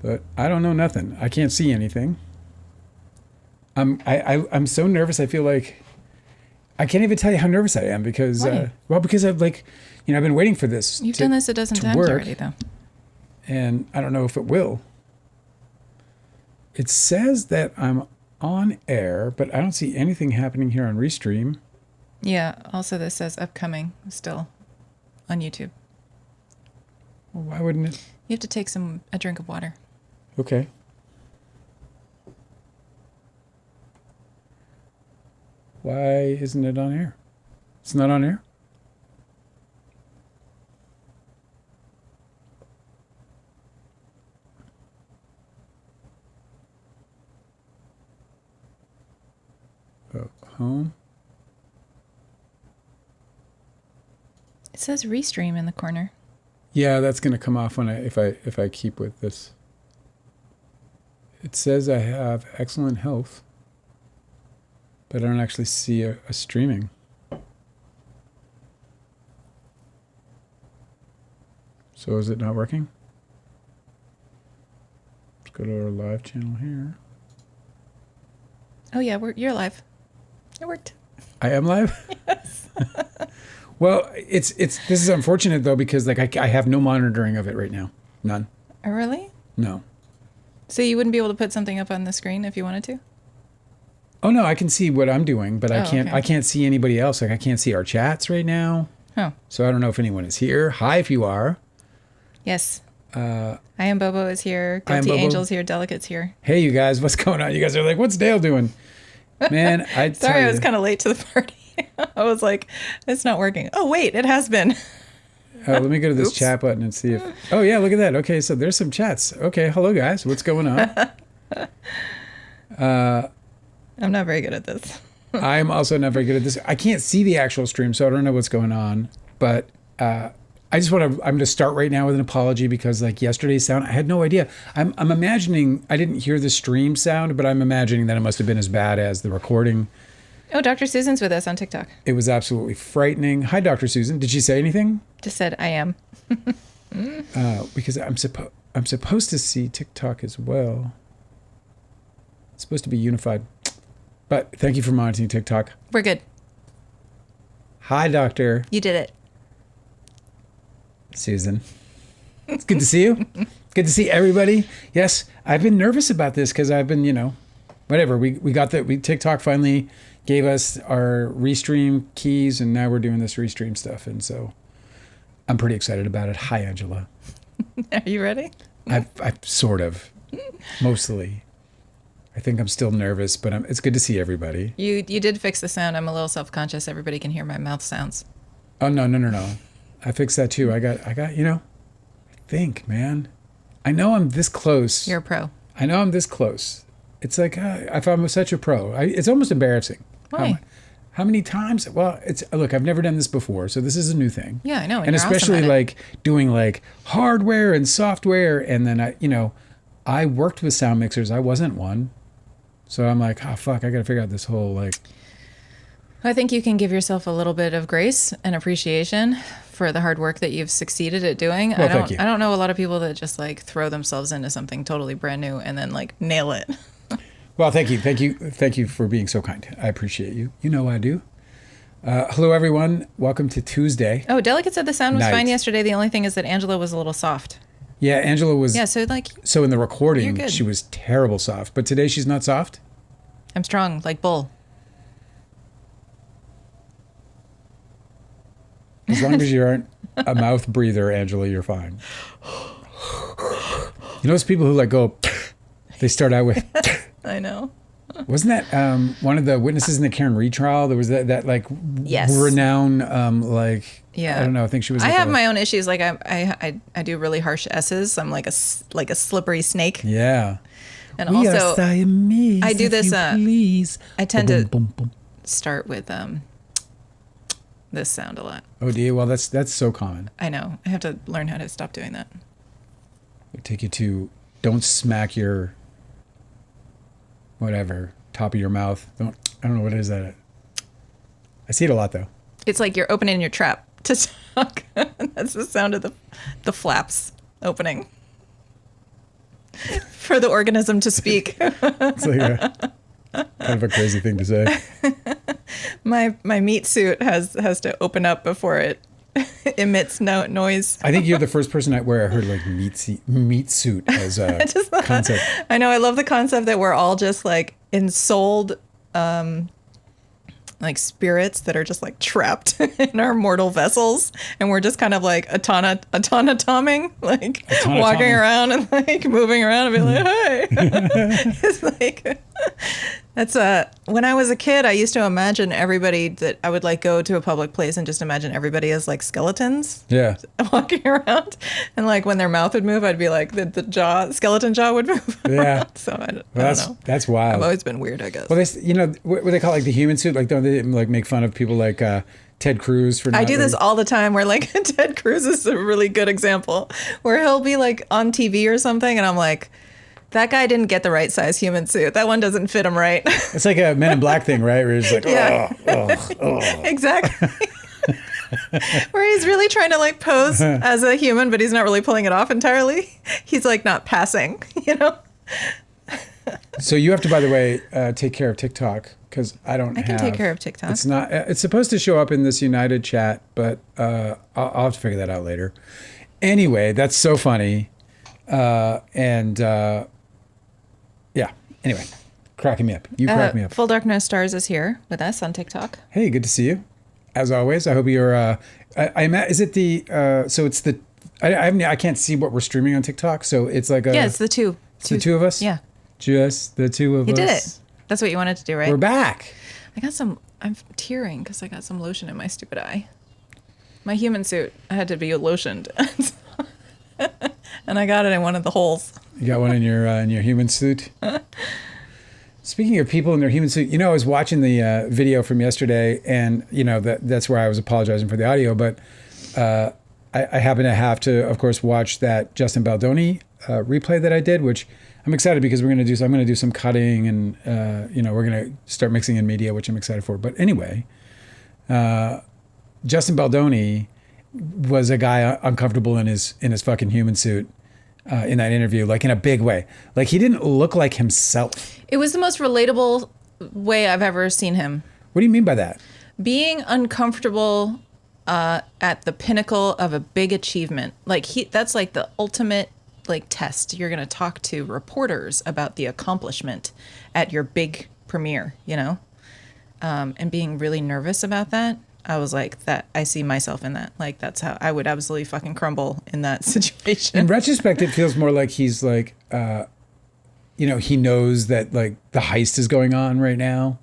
But I don't know nothing. I can't see anything. I'm so nervous. I feel like I can't even tell you how nervous I am because because I've I've been waiting for this. You've done this a dozen times already, though. And I don't know if it will. It says that I'm on air, but I don't see anything happening here on Restream. Yeah. Also, this says upcoming still on YouTube. Well, why wouldn't it? You have to take a drink of water. Okay. Why isn't it on air? It's not on air? Oh, home? It says Restream in the corner. Yeah, that's going to come off when if I keep with this. It says I have excellent health, but I don't actually see a streaming. So is it not working? Let's go to our live channel here. Oh yeah, you're live. It worked. I am live? Yes. Well, this is unfortunate though because I have no monitoring of it right now. None. Oh, really? No. So you wouldn't be able to put something up on the screen if you wanted to? Oh no, I can see what I'm doing, but I can't. Okay. I can't see anybody else. I can't see our chats right now. Oh. So I don't know if anyone is here. Hi, if you are. Yes. I am Bobo is here. Guilty Bobo. Angel's here. Delicate's here. Hey, you guys, what's going on? You guys are like, what's Dale doing? Man, Sorry, I was kind of late to the party. I was like, it's not working. Oh wait, it has been. Let me go to this Oops. chat button and see if. Oh yeah, look at that. Okay, so there's some chats. Okay, hello guys, what's going on? I'm not very good at this. I'm also not very good at this. I can't see the actual stream, so I don't know what's going on. But I just I'm going to start right now with an apology because yesterday's sound, I had no idea. I'm imagining I didn't hear the stream sound, but I'm imagining that it must have been as bad as the recording. Oh, Dr. Susan's with us on TikTok. It was absolutely frightening. Hi, Dr. Susan. Did she say anything? Just said I am. Because I'm supposed to see TikTok as well. It's supposed to be unified. But thank you for monitoring TikTok. We're good. Hi, Doctor You did it. Susan. It's good to see you. Good to see everybody. Yes, I've been nervous about this because I've been, whatever. We got that. TikTok finally gave us our Restream keys, and now we're doing this Restream stuff. And so I'm pretty excited about it. Hi, Angela. Are you ready? I've sort of, mostly. I think I'm still nervous, but it's good to see everybody. You did fix the sound. I'm a little self-conscious. Everybody can hear my mouth sounds. Oh, no. I fixed that too. I got, I think, man. I know I'm this close. You're a pro. I know I'm this close. It's like, if I'm such a pro, it's almost embarrassing. Why? How many times? Well, look, I've never done this before, so this is a new thing. Yeah, I know. And especially doing hardware and software. And then I worked with sound mixers. I wasn't one. So I'm like, oh, fuck, I got to figure out this whole I think you can give yourself a little bit of grace and appreciation for the hard work that you've succeeded at doing. Well, thank you. I don't know a lot of people that just throw themselves into something totally brand new and then nail it. Well, thank you for being so kind. I appreciate you. You know I do. Hello, everyone. Welcome to Tuesday. Oh, Delicate said the sound was Night. fine yesterday. The only thing is that Angela was a little soft. Yeah, Angela was. Yeah, so So in the recording, you're good. she was terrible soft. But today she's not soft? I'm strong, like bull. As long as you aren't a mouth breather, Angela, you're fine. You know those people who go, they start out with... I know. Wasn't that one of the witnesses in the Karen Reed trial? There was that Yes. renowned, Yeah. I don't know, I think she was... I have my own issues. I do really harsh S's. I'm like a slippery snake. Yeah. And We also, are Siamese, I do if this, you please. I tend Boom, to boom, boom. start with this sound a lot. Oh, do you? Well, that's so common. I know. I have to learn how to stop doing that. It'll take you to don't smack your whatever top of your mouth. I don't know what is that. I see it a lot though. It's like you're opening your trap to talk. That's the sound of the flaps opening. for the organism to speak. It's like kind of a crazy thing to say. My meat suit has to open up before it emits noise. I think you're the first person where I heard like meat suit as a concept. I know. I love the concept that we're all just like ensouled, like spirits that are just like trapped in our mortal vessels, and we're just kind of like automatoming, like walking around and like moving around and be like, hey. It's like that's when I was a kid, I used to imagine everybody that I would like go to a public place and just imagine everybody as like skeletons. Yeah. Walking around, and like when their mouth would move, I'd be like the skeleton jaw would move. Yeah. So I don't know. That's wild. I've always been weird, I guess. Well, what they call like the human suit, like don't they like make fun of people like Ted Cruz for? I do this all the time. Where like Ted Cruz is a really good example, where he'll be like on TV or something, and I'm like, that guy didn't get the right size human suit. That one doesn't fit him right. It's like a Men in Black thing, right? Where he's like, Exactly. Where he's really trying to like pose as a human, but he's not really pulling it off entirely. He's like not passing, you know? So you have to, by the way, take care of TikTok because I can take care of TikTok. It's not. It's supposed to show up in this United chat, but I'll have to figure that out later. Anyway, that's so funny, yeah. Anyway, cracking me up. You crack me up. Full Dark No Stars is here with us on TikTok. Hey, good to see you. As always, I hope you're. Is it the? So it's the. I can't see what we're streaming on TikTok. So it's like a. Yeah, it's the two. It's the two of us. Yeah. Just the two of us. You did it. That's what you wanted to do, right? We're back. I'm tearing because I got some lotion in my stupid eye. My human suit, I had to be lotioned. And I got it in one of the holes. You got one in your human suit? Speaking of people in their human suit, I was watching the video from yesterday, and that's where I was apologizing for the audio, but I happen to have to, of course, watch that Justin Baldoni replay that I did, which I'm excited because I'm going to do some cutting, and we're going to start mixing in media, which I'm excited for. But anyway, Justin Baldoni was a guy uncomfortable in his fucking human suit in that interview, like in a big way. Like he didn't look like himself. It was the most relatable way I've ever seen him. What do you mean by that? Being uncomfortable at the pinnacle of a big achievement. Like that's like the ultimate like test. You're going to talk to reporters about the accomplishment at your big premiere, and being really nervous about that. I was like, that I see myself in that. Like, that's how I would absolutely fucking crumble in that situation. In retrospect, it feels more like he's like, he knows that like the heist is going on right now.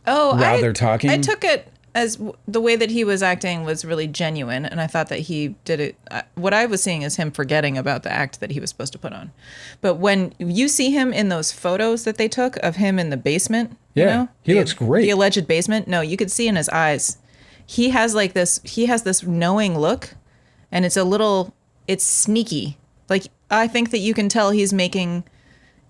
Oh, while they're talking. I took it as the way that he was acting was really genuine. And I thought that he did it. What I was seeing is him forgetting about the act that he was supposed to put on. But when you see him in those photos that they took of him in the basement, he looks great. The alleged basement. No, you could see in his eyes. He has this knowing look, and it's sneaky. Like, I think that you can tell he's making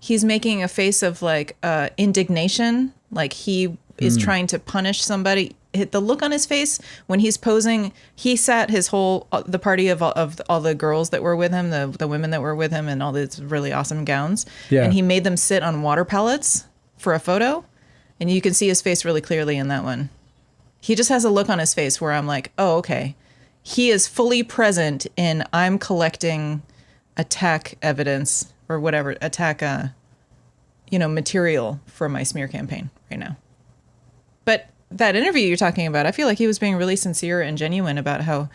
a face of like indignation. Like he is trying to punish somebody. The look on his face when he's posing, he sat the party of all the girls that were with him, the women that were with him in all these really awesome gowns. Yeah. And he made them sit on water pellets for a photo. And you can see his face really clearly in that one. He just has a look on his face where I'm like, oh, okay. He is fully present in I'm collecting attack evidence or whatever, material for my smear campaign right now. But that interview you're talking about, I feel like he was being really sincere and genuine about how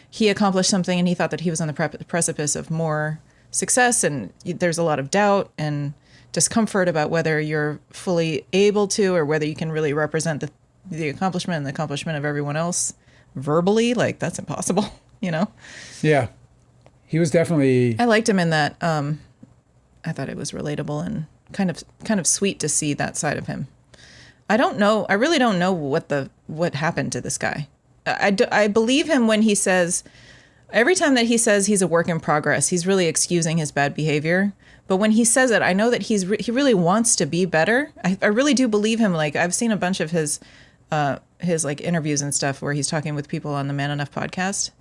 he accomplished something and he thought that he was on the precipice of more success, and there's a lot of doubt and discomfort about whether you're fully able to or whether you can really represent the accomplishment and the accomplishment of everyone else verbally. Like, that's impossible, Yeah. He was definitely... I liked him in that. I thought it was relatable and kind of sweet to see that side of him. I don't know. I really don't know what happened to this guy. I believe him when he says, every time that he says he's a work in progress, he's really excusing his bad behavior. But when he says it, I know that he really wants to be better. I really do believe him. Like, I've seen a bunch of his like interviews and stuff where he's talking with people on the Man Enough podcast.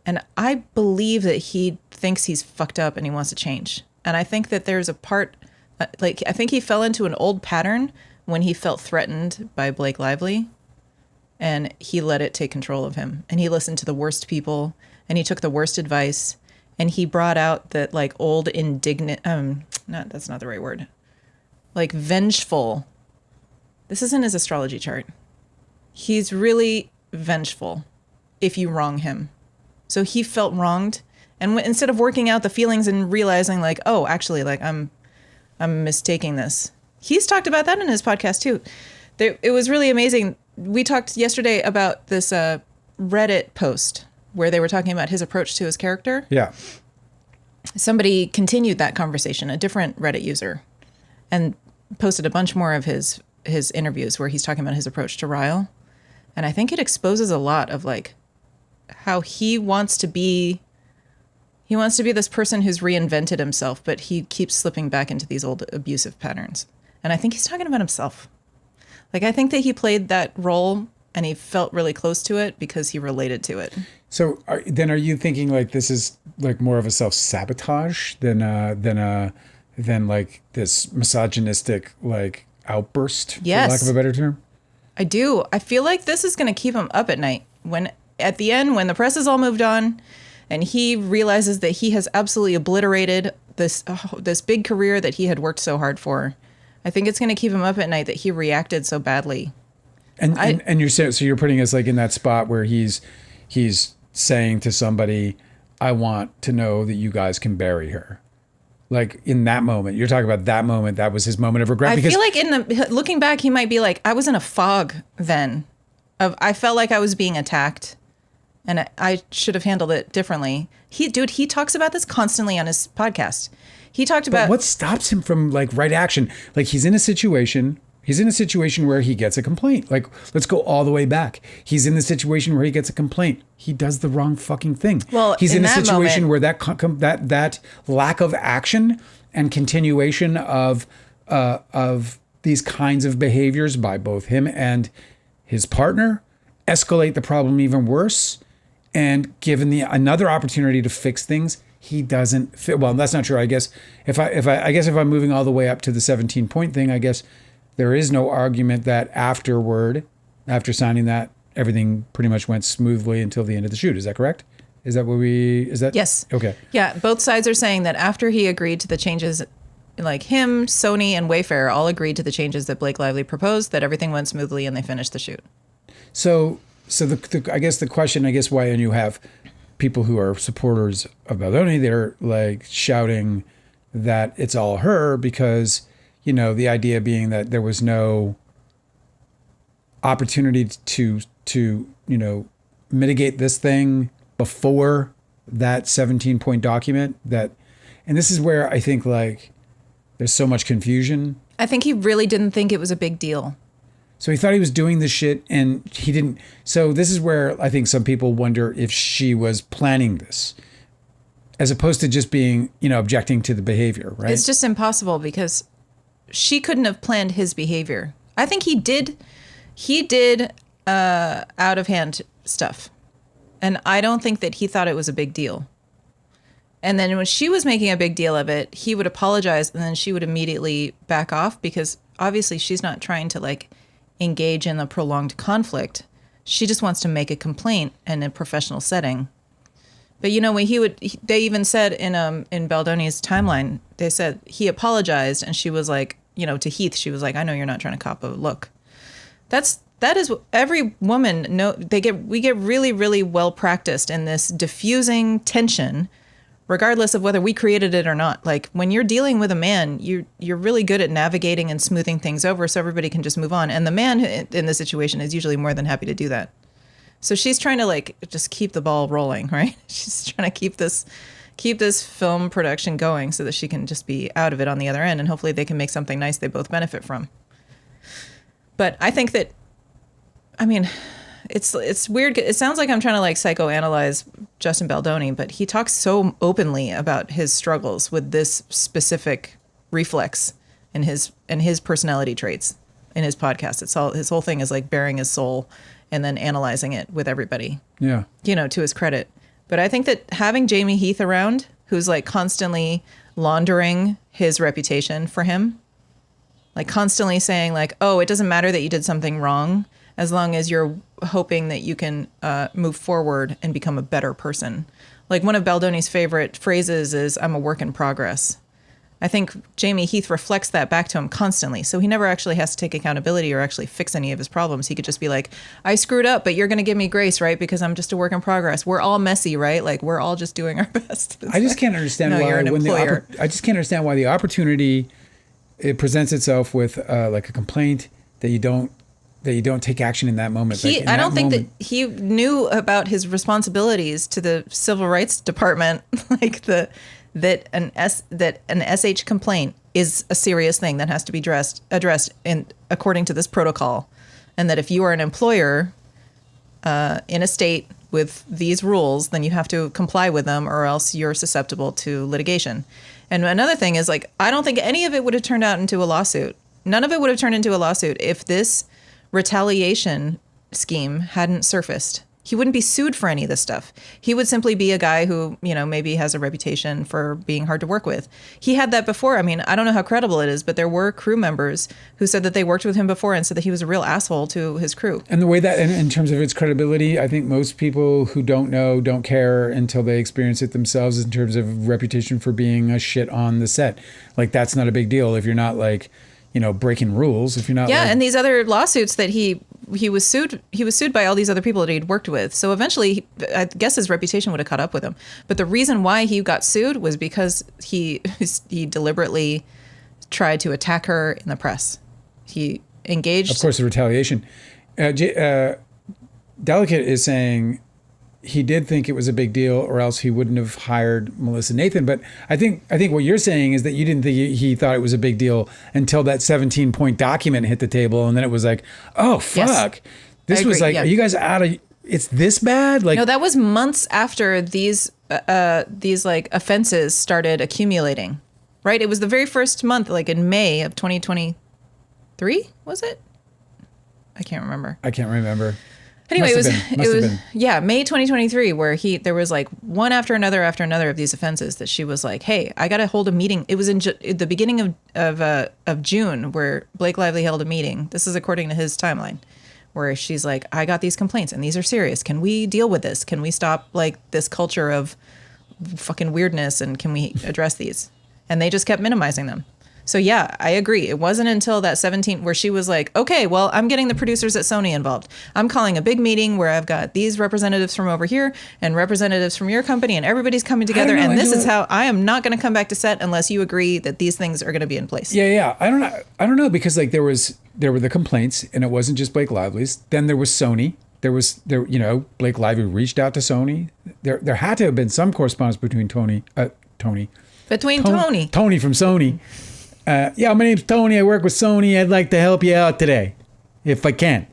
And I believe that he thinks he's fucked up and he wants to change. And I think that there's a part Like, I think he fell into an old pattern when he felt threatened by Blake Lively, and he let it take control of him. And he listened to the worst people, and he took the worst advice, and he brought out that like old indignant, that's not the right word, like vengeful. This isn't his astrology chart. He's really vengeful if you wrong him. So he felt wronged, and instead of working out the feelings and realizing like, oh, actually, like I'm mistaking this. He's talked about that in his podcast too. It was really amazing. We talked yesterday about this Reddit post where they were talking about his approach to his character. Yeah. Somebody continued that conversation, a different Reddit user, and posted a bunch more of his interviews where he's talking about his approach to Ryle. And I think it exposes a lot of like how he wants to be this person who's reinvented himself, but he keeps slipping back into these old abusive patterns. And I think he's talking about himself. Like, I think that he played that role and he felt really close to it because he related to it. So then are you thinking like this is like more of a self-sabotage than like this misogynistic like outburst, Yes. for lack of a better term? I do. I feel like this is going to keep him up at night. When at the end, when the press has all moved on and he realizes that he has absolutely obliterated this big career that he had worked so hard for, I think it's going to keep him up at night that he reacted so badly. And you're saying, so you're putting us like in that spot where he's saying to somebody, I want to know that you guys can bury her. Like in that moment, you're talking about that moment. That was his moment of regret. I feel like looking back, he might be like, I was in a fog then. I felt like I was being attacked, and I should have handled it differently. He talks about this constantly on his podcast. He talked about what stops him from like right action. Like he's in a situation where he gets a complaint. Like, let's go all the way back. He's in the situation where he gets a complaint. He does the wrong fucking thing. Well, he's in a situation moment, where that lack of action and continuation of these kinds of behaviors by both him and his partner escalate the problem even worse. And given another opportunity to fix things, he doesn't fit. Well, that's not true. I guess if I'm moving all the way up to the 17-point thing, I guess there is no argument that after signing that, everything pretty much went smoothly until the end of the shoot. Is that correct? Is that? Yes. Okay. Yeah. Both sides are saying that after he agreed to the changes, like him, Sony, and Wayfair all agreed to the changes that Blake Lively proposed, that everything went smoothly and they finished the shoot. So I guess the question, why, and you have people who are supporters of Baldoni, they're like shouting that it's all her because, you know, the idea being that there was no opportunity to you know, mitigate this thing before that 17-point document and this is where I think like there's so much confusion. I think he really didn't think it was a big deal. So he thought he was doing this shit and he didn't. So this is where I think some people wonder if she was planning this as opposed to just being, you know, objecting to the behavior, right? It's just impossible because she couldn't have planned his behavior. I think he did out of hand stuff. And I don't think that he thought it was a big deal. And then when she was making a big deal of it, he would apologize and then she would immediately back off because obviously she's not trying to like engage in a prolonged conflict. She just wants to make a complaint in a professional setting. But you know, when they even said in Baldoni's timeline, they said he apologized and she was like, you know, to Heath, she was like, I know you're not trying to cop a look. That is what every woman know. We get really, really well practiced in this diffusing tension, regardless of whether we created it or not. Like when you're dealing with a man, you're really good at navigating and smoothing things over so everybody can just move on. And the man in the situation is usually more than happy to do that. So she's trying to like just keep the ball rolling, right? She's trying to keep this film production going so that she can just be out of it on the other end, and hopefully they can make something nice they both benefit from. But I think that, I mean, it's weird. It sounds like I'm trying to like psychoanalyze Justin Baldoni, but he talks so openly about his struggles with this specific reflex in his personality traits in his podcast. His whole thing is like bearing his soul and then analyzing it with everybody. Yeah. You know, to his credit. But I think that having Jamie Heath around who's like constantly laundering his reputation for him. Like constantly saying like, oh, it doesn't matter that you did something wrong as long as you're hoping that you can move forward and become a better person. Like one of Baldoni's favorite phrases is, I'm a work in progress. I think Jamie Heath reflects that back to him constantly. So he never actually has to take accountability or actually fix any of his problems. He could just be like, I screwed up, but you're going to give me grace, right? Because I'm just a work in progress. We're all messy, right? Like we're all just doing our best. I just can't understand why I just can't understand why the opportunity it presents itself with like a complaint that you don't take action in that moment. I don't think that he knew about his responsibilities to the Civil Rights Department, like that an SH complaint is a serious thing that has to be addressed according to this protocol, and that if you are an employer in a state with these rules, then you have to comply with them, or else you're susceptible to litigation. And another thing is, like, I don't think any of it would have turned out into a lawsuit. None of it would have turned into a lawsuit if this retaliation scheme hadn't surfaced. He wouldn't be sued for any of this stuff. He would simply be a guy who, you know, maybe has a reputation for being hard to work with. He had that before. I mean, I don't know how credible it is, but there were crew members who said that they worked with him before and said that he was a real asshole to his crew. And the way that, in terms of its credibility, I think most people who don't know don't care until they experience it themselves in terms of reputation for being a shit on the set. Like, that's not a big deal if you're not, like, you know, breaking rules. If you're not, yeah, like, and these other lawsuits that he was sued by all these other people that he'd worked with. So eventually, I guess his reputation would have caught up with him. But the reason why he got sued was because he deliberately tried to attack her in the press. He engaged. Of course, the retaliation. Delicate is saying he did think it was a big deal, or else he wouldn't have hired Melissa Nathan. But I think what you're saying is that you didn't think he thought it was a big deal until that 17-point document hit the table, and then it was like, oh fuck, yes. This was like, yeah. Are you guys out of? It's this bad? Like, no, that was months after these like offenses started accumulating, right? It was the very first month, like in May of 2023, was it? I can't remember. Anyway, it was May 2023, where there was like one after another of these offenses that she was like, hey, I got to hold a meeting. It was in the beginning of June where Blake Lively held a meeting. This is according to his timeline, where she's like, I got these complaints and these are serious. Can we deal with this? Can we stop like this culture of fucking weirdness, and can we address these? And they just kept minimizing them. So yeah, I agree. It wasn't until that 17 where she was like, okay, well, I'm getting the producers at Sony involved. I'm calling a big meeting where I've got these representatives from over here and representatives from your company, and everybody's coming together. And this is how I am not going to come back to set unless you agree that these things are going to be in place. Yeah. I don't know, because like there were the complaints, and it wasn't just Blake Lively's. Then there was Sony. Blake Lively reached out to Sony. There had to have been some correspondence between Tony from Sony. Yeah, my name's Tony. I work with Sony. I'd like to help you out today, if I can.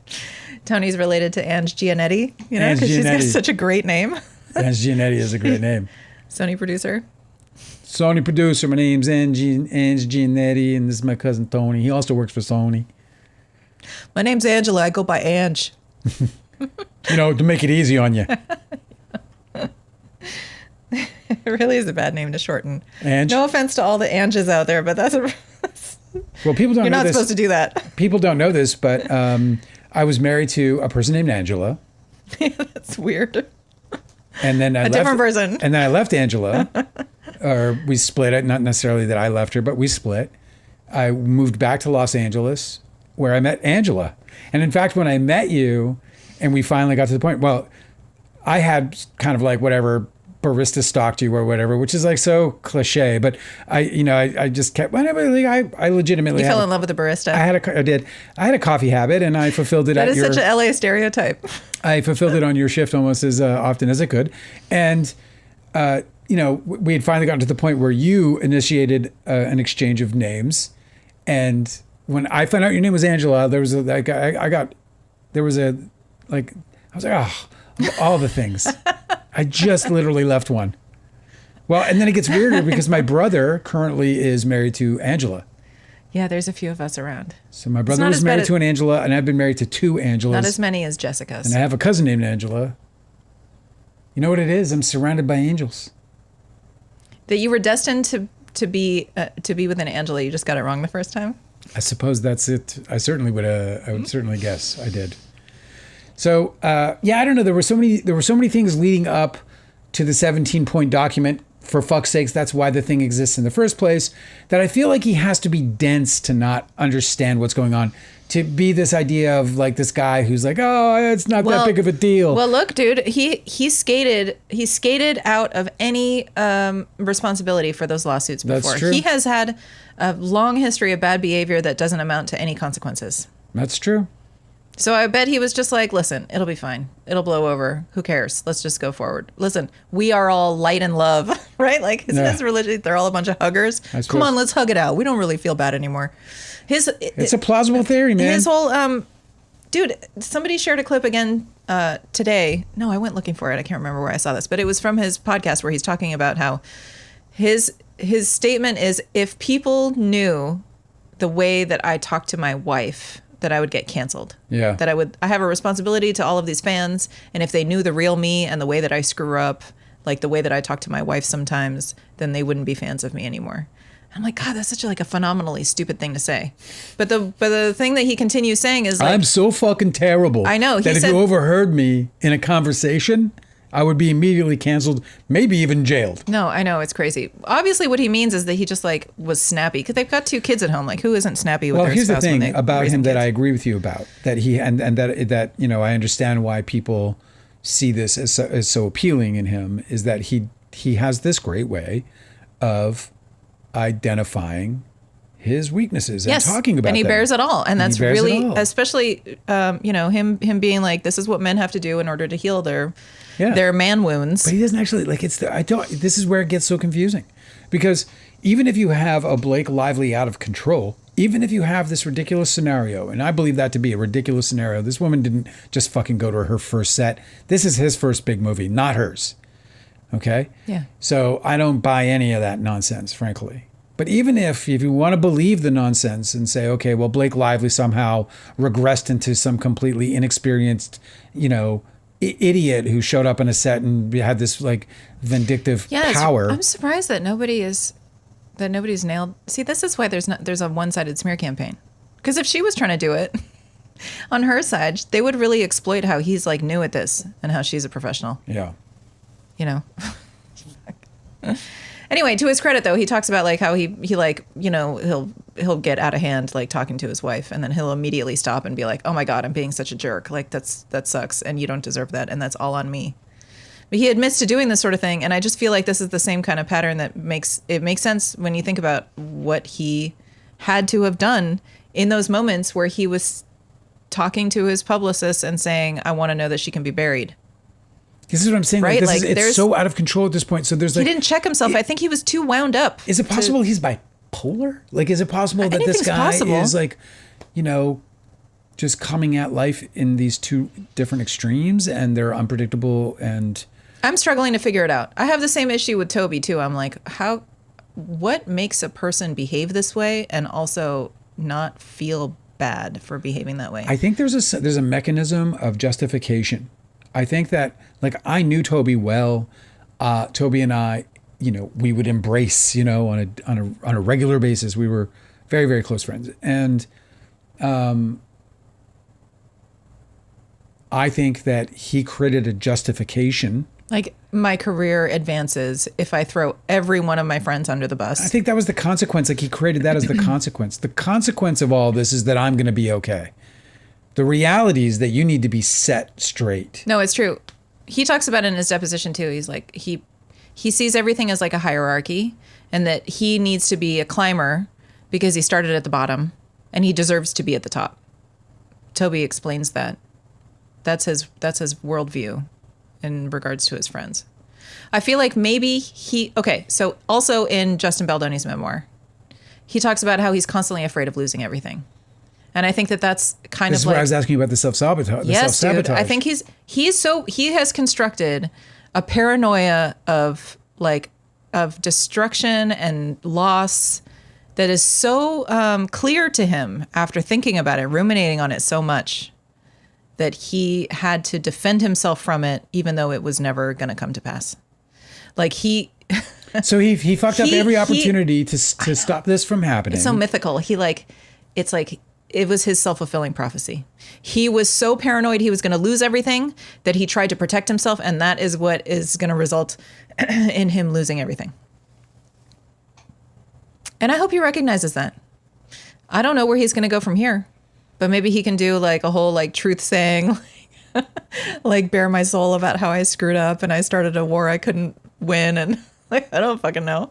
Tony's related to Ange Giannetti, because she's got such a great name. Ange Giannetti is a great name. Sony producer. My name's Ange Giannetti, and this is my cousin Tony. He also works for Sony. My name's Angela. I go by Ange. To make it easy on you. It really is a bad name to shorten. Ange? No offense to all the Anges out there, but well, people don't. You're not supposed to do that. People don't know this, but I was married to a person named Angela. Yeah, that's weird. And then different person. And then I left Angela, or we split. Not necessarily that I left her, but we split. I moved back to Los Angeles, where I met Angela. And in fact, when I met you, and we finally got to the point, well, I had kind of like whatever. Barista stalked you or whatever, which is like so cliche, but I just kept, I legitimately fell in love with the barista. I had a coffee habit, and I fulfilled it. That is such a LA stereotype. I fulfilled it on your shift almost as often as I could. And, we had finally gotten to the point where you initiated an exchange of names. And when I found out your name was Angela, I was like, oh, all the things. I just literally left one. Well, and then it gets weirder because my brother currently is married to Angela. Yeah, there's a few of us around. So my brother was married to an Angela, and I've been married to two Angelas. Not as many as Jessica's. And I have a cousin named Angela. You know what it is? I'm surrounded by angels. That you were destined to be with an Angela. You just got it wrong the first time. I suppose that's it. I certainly would. I would certainly guess I did. So yeah, I don't know. There were so many things leading up to the 17-point document. For fuck's sakes, that's why the thing exists in the first place. That I feel like he has to be dense to not understand what's going on. To be this idea of like this guy who's like, oh, it's not that big of a deal. Well, look, dude, he skated out of any responsibility for those lawsuits before. That's true. He has had a long history of bad behavior that doesn't amount to any consequences. That's true. So I bet he was just like, listen, it'll be fine. It'll blow over. Who cares? Let's just go forward. Listen, we are all light and love, right? Like, isn't his religion? They're all a bunch of huggers. Come on, let's hug it out. We don't really feel bad anymore. It's a plausible theory, man. His whole, dude, somebody shared a clip again today. No, I went looking for it. I can't remember where I saw this, but it was from his podcast where he's talking about how his statement is, if people knew the way that I talk to my wife, that I would get canceled. Yeah. That I have a responsibility to all of these fans. And if they knew the real me and the way that I screw up, like the way that I talk to my wife sometimes, then they wouldn't be fans of me anymore. I'm like, God, that's such a phenomenally stupid thing to say. But the thing that he continues saying is like, I'm so fucking terrible. I know. That if you overheard me in a conversation, I would be immediately canceled, maybe even jailed. No, I know, it's crazy. Obviously, what he means is that he just was snappy because they've got 2 kids at home. Like, who isn't snappy with their spouse? Well, here's the thing about him that kids? I agree with you about, that he and that I understand why people see this as so appealing in him, is that he has this great way of identifying his weaknesses and talking about them. And he bears it all. And that's really, especially, him being like, this is what men have to do in order to heal their man wounds. But he doesn't actually, this is where it gets so confusing. Because even if you have a Blake Lively out of control, even if you have this ridiculous scenario, and I believe that to be a ridiculous scenario, this woman didn't just fucking go to her first set. This is his first big movie, not hers. Okay? Yeah. So I don't buy any of that nonsense, frankly. But even if you want to believe the nonsense and say, okay, well, Blake Lively somehow regressed into some completely inexperienced, idiot who showed up on a set and had this vindictive power. I'm surprised that nobody's nailed. See, this is why there's a one-sided smear campaign. Because if she was trying to do it on her side, they would really exploit how he's new at this and how she's a professional. Yeah. Anyway, to his credit though, he talks about how he'll get out of hand talking to his wife, and then he'll immediately stop and be like, "Oh my God, I'm being such a jerk. That sucks, and you don't deserve that, and that's all on me." But he admits to doing this sort of thing, and I just feel like this is the same kind of pattern that makes sense when you think about what he had to have done in those moments where he was talking to his publicist and saying, "I want to know that she can be buried." This is what I'm saying. Right? It's so out of control at this point. So there's he didn't check himself. I think he was too wound up. Is it possible he's bipolar? Is it possible that this guy is just coming at life in these 2 different extremes, and they're unpredictable? And I'm struggling to figure it out. I have the same issue with Toby too. I'm like, what makes a person behave this way and also not feel bad for behaving that way? I think there's a mechanism of justification. I think that I knew Toby well. Toby and I, we would embrace, on a regular basis. We were very, very close friends. And I think that he created a justification. My career advances if I throw every one of my friends under the bus. I think that was the consequence. He created that as the consequence. The consequence of all this is that I'm going to be okay. The reality is that you need to be set straight. No, it's true. He talks about it in his deposition too. He's like, he sees everything as a hierarchy, and that he needs to be a climber because he started at the bottom and he deserves to be at the top. Toby explains that. That's his worldview in regards to his friends. I feel like maybe so also in Justin Baldoni's memoir, he talks about how he's constantly afraid of losing everything. And I think that's kind this of is where I was asking you about the self-sabotage. Yes, dude. I think he has constructed a paranoia of destruction and loss that is so clear to him after thinking about it, ruminating on it so much, that he had to defend himself from it, even though it was never going to come to pass. So he fucked up every opportunity to stop this from happening. It's so mythical. It's like it was his self-fulfilling prophecy. He was so paranoid he was going to lose everything that he tried to protect himself, and that is what is going to result in him losing everything. And I hope he recognizes that. I don't know where he's going to go from here, but maybe he can do like a whole like truth saying, like bare my soul about how I screwed up and I started a war I couldn't win, and like I don't fucking know.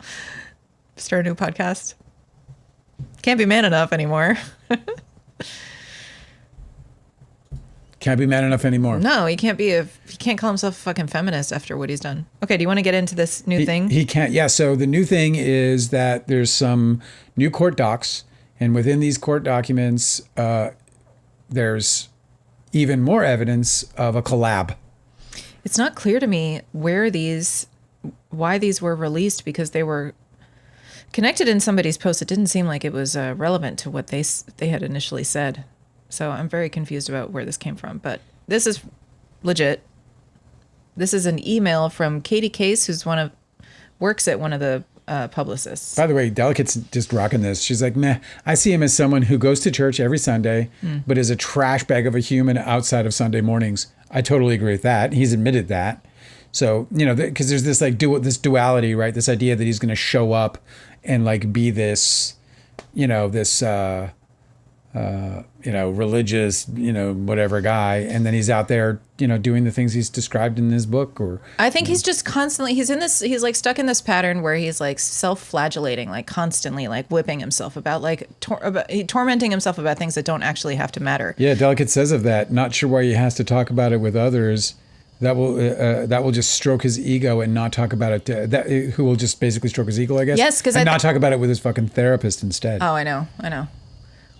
Start a new podcast. Can't be man enough anymore. Can't be man enough anymore. No, he can't call himself a fucking feminist after what he's done. Okay, do you want to get into this new thing? He can't. Yeah, so the new thing is that there's some new court docs, and within these court documents, there's even more evidence of a collab. It's not clear to me why these were released, because they were connected in somebody's post. It didn't seem like it was relevant to what they had initially said. So I'm very confused about where this came from. But this is legit. This is an email from Katie Case, who's works at one of the publicists. By the way, Delicate's just rocking this. She's like, meh, I see him as someone who goes to church every Sunday, but is a trash bag of a human outside of Sunday mornings. I totally agree with that. He's admitted that. So, because there's this like this duality, right? This idea that he's going to show up and like be this, religious, whatever guy. And then he's out there, doing the things he's described in his book. Or I think he's just constantly, he's like stuck in this pattern where he's like self-flagellating, like constantly like whipping himself about like tormenting himself about things that don't actually have to matter. Yeah. Delicate says of that, not sure why he has to talk about it with others. That will just stroke his ego and not talk about it. Who will just basically stroke his ego, I guess. Yes, because not talk about it with his fucking therapist instead. Oh, I know.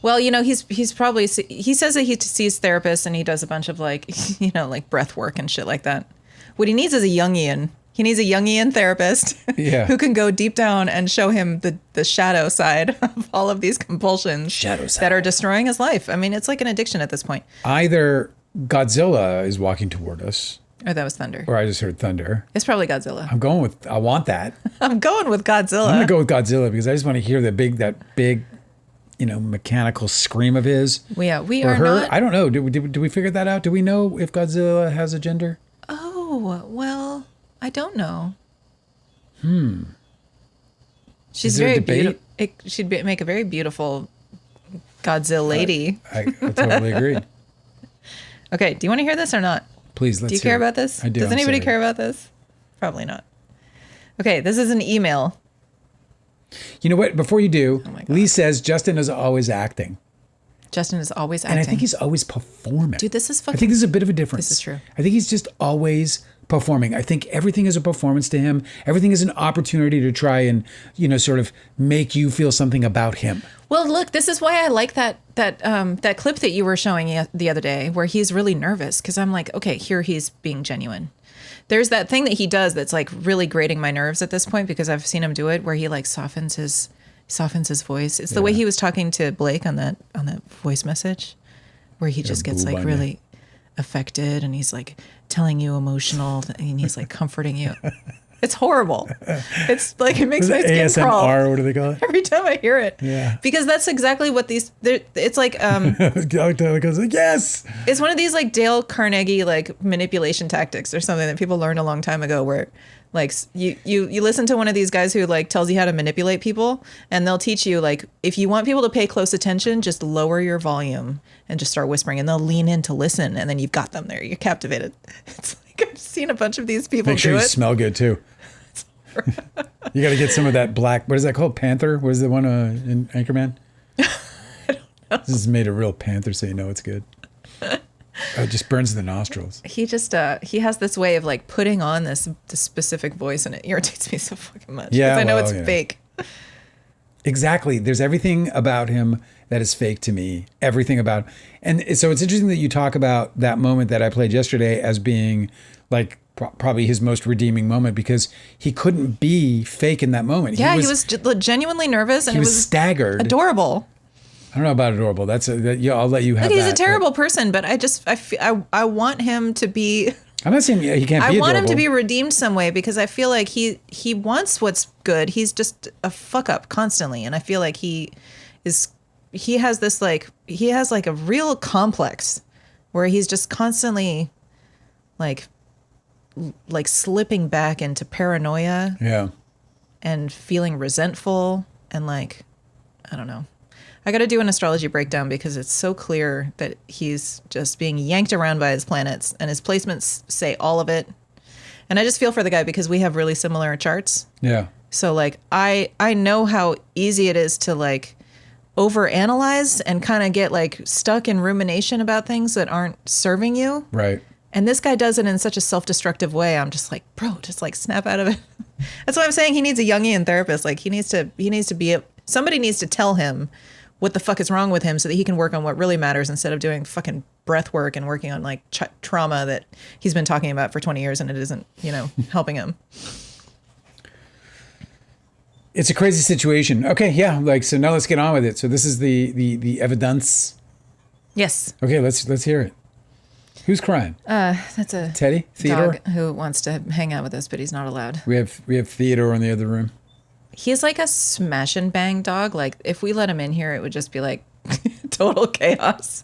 Well, he's probably, he says that he sees therapists and he does a bunch of like, like breath work and shit like that. What he needs is a Jungian. He needs a Jungian therapist who can go deep down and show him the shadow side of all of these compulsions that are destroying his life. I mean, it's like an addiction at this point. Either Godzilla is walking toward us. Or that was thunder. Or I just heard thunder. It's probably Godzilla. I want that. I'm going with Godzilla. I'm going to go with Godzilla because I just want to hear that big, mechanical scream of his. Yeah, we or are her. not. I don't know. Do we figure that out? Do we know if Godzilla has a gender? Oh, well, I don't know. She's Is there a very debate? beautiful. She'd make a very beautiful Godzilla lady. I totally agree. Okay, do you want to hear this or not? Please, let's Do you care about this? I do. Does anybody care about this? Probably not. Okay, this is an email. You know what? Before you do, Oh my God. Lee says Justin is always acting. Justin is always acting. And I think he's always performing. Dude, this is fucking... I think this is a bit of a difference. This is true. I think he's just always performing. I think everything is a performance to him. Everything is an opportunity to try and, sort of make you feel something about him. Well, look, this is why I like that clip that you were showing the other day where he's really nervous, because I'm like, okay, here he's being genuine. There's that thing that he does that's like really grating my nerves at this point, because I've seen him do it, where he like softens his voice. It's the way he was talking to Blake on that voice message, where he just gets like really affected and he's like telling you emotional and he's like comforting you. It's horrible. It's like, it makes my skin crawl. ASMR, what do they call it? Every time I hear it. Yeah. Because that's exactly what it's like, yes. it's one of these like Dale Carnegie, like manipulation tactics or something that people learned a long time ago, where like you listen to one of these guys who like tells you how to manipulate people, and they'll teach you like, if you want people to pay close attention, just lower your volume and just start whispering, and they'll lean in to listen, and then you've got them there. You're captivated. It's like, I've seen a bunch of these people Make sure do you it. smell good too. You got to get some of that black. What is that called? Panther? What is the one in Anchorman? I don't know. This is made of real panther, so you know it's good. It just burns the nostrils. He just he has this way of like putting on this specific voice, and it irritates me so fucking much. Yeah, because I know well, it's fake. Exactly. There's everything about him that is fake to me. Everything about, and so it's interesting that you talk about that moment that I played yesterday as being like probably his most redeeming moment, because he couldn't be fake in that moment. Yeah, he was genuinely nervous, and he it was was staggered. Adorable. I don't know about adorable. I'll let you have Look, that. he's a terrible person, but I want him to be I'm not saying he can't I be want him to adorable. be redeemed some way because I feel like he wants what's good. He's just a fuck up constantly, and I feel like he has this he has like a real complex where he's just constantly like slipping back into paranoia Yeah. and feeling resentful and like, I don't know. I got to do an astrology breakdown because it's so clear that he's just being yanked around by his planets and his placements say all of it. And I just feel for the guy because we have really similar charts. Yeah. So like I know how easy it is to like overanalyze and kind of get like stuck in rumination about things that aren't serving you. Right. And this guy does it in such a self-destructive way. I'm just like, bro, just like snap out of it. That's why I'm saying he needs a Jungian therapist. Like he needs to be somebody needs to tell him what the fuck is wrong with him so that he can work on what really matters instead of doing fucking breath work and working on like trauma that he's been talking about for 20 years and it isn't, helping him. It's a crazy situation. Okay, yeah. So now let's get on with it. So this is the evidence. Yes. Okay, let's hear it. Who's crying? That's a Teddy? Theodore? dog who wants to hang out with us, but he's not allowed. We have Theodore in the other room. He's like a smash and bang dog. Like if we let him in here, it would just be like total chaos.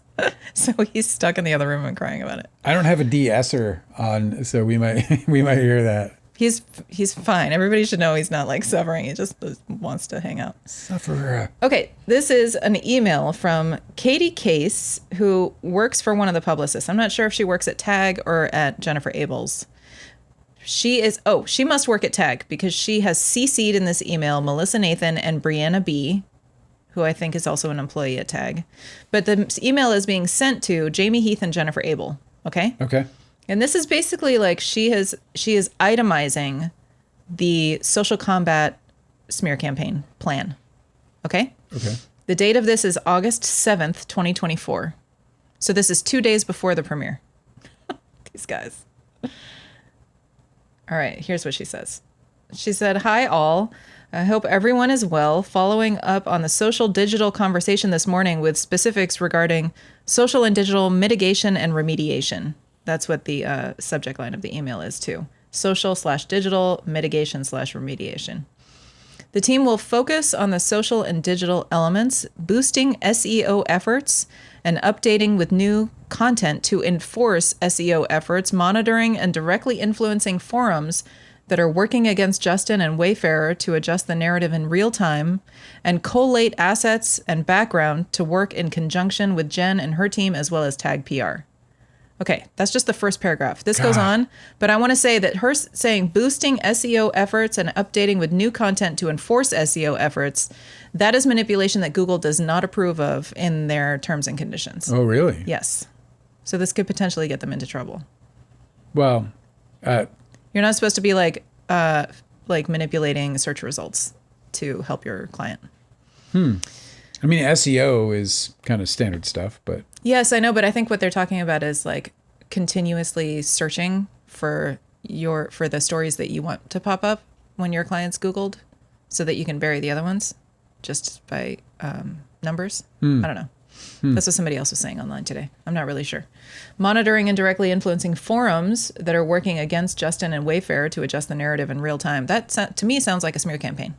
So he's stuck in the other room and crying about it. I don't have a de-esser on, so we might hear that. He's fine. Everybody should know he's not like suffering. He just wants to hang out. Sufferer. Okay, this is an email from Katie Case, who works for one of the publicists. I'm not sure if she works at TAG or at Jennifer Abels. She must work at TAG because she has CC'd in this email Melissa Nathan and Brianna B., who I think is also an employee at TAG. But the email is being sent to Jamie Heath and Jennifer Abel. Okay? Okay. And this is basically like she is itemizing the social combat smear campaign plan. Okay? Okay. The date of this is August 7th, 2024. So this is 2 days before the premiere. These guys. All right, here's what she says. She said, "Hi all. I hope everyone is well. Following up on the social digital conversation this morning with specifics regarding social and digital mitigation and remediation." That's what the subject line of the email is too. Social/digital mitigation/remediation. The team will focus on the social and digital elements, boosting SEO efforts, and updating with new content to enforce SEO efforts, monitoring and directly influencing forums that are working against Justin and Wayfarer to adjust the narrative in real time, and collate assets and background to work in conjunction with Jen and her team as well as TAG PR. Okay, that's just the first paragraph. This goes on, but I want to say that her saying boosting SEO efforts and updating with new content to enforce SEO efforts, that is manipulation that Google does not approve of in their terms and conditions. Oh, really? Yes. So this could potentially get them into trouble. Well, You're not supposed to be like manipulating search results to help your client. I mean, SEO is kind of standard stuff, but Yes, I know, but I think what they're talking about is like continuously searching for the stories that you want to pop up when your client's Googled so that you can bury the other ones just by numbers. I don't know. That's what somebody else was saying online today. I'm not really sure. Monitoring and directly influencing forums that are working against Justin and Wayfarer to adjust the narrative in real time. That, to me, sounds like a smear campaign.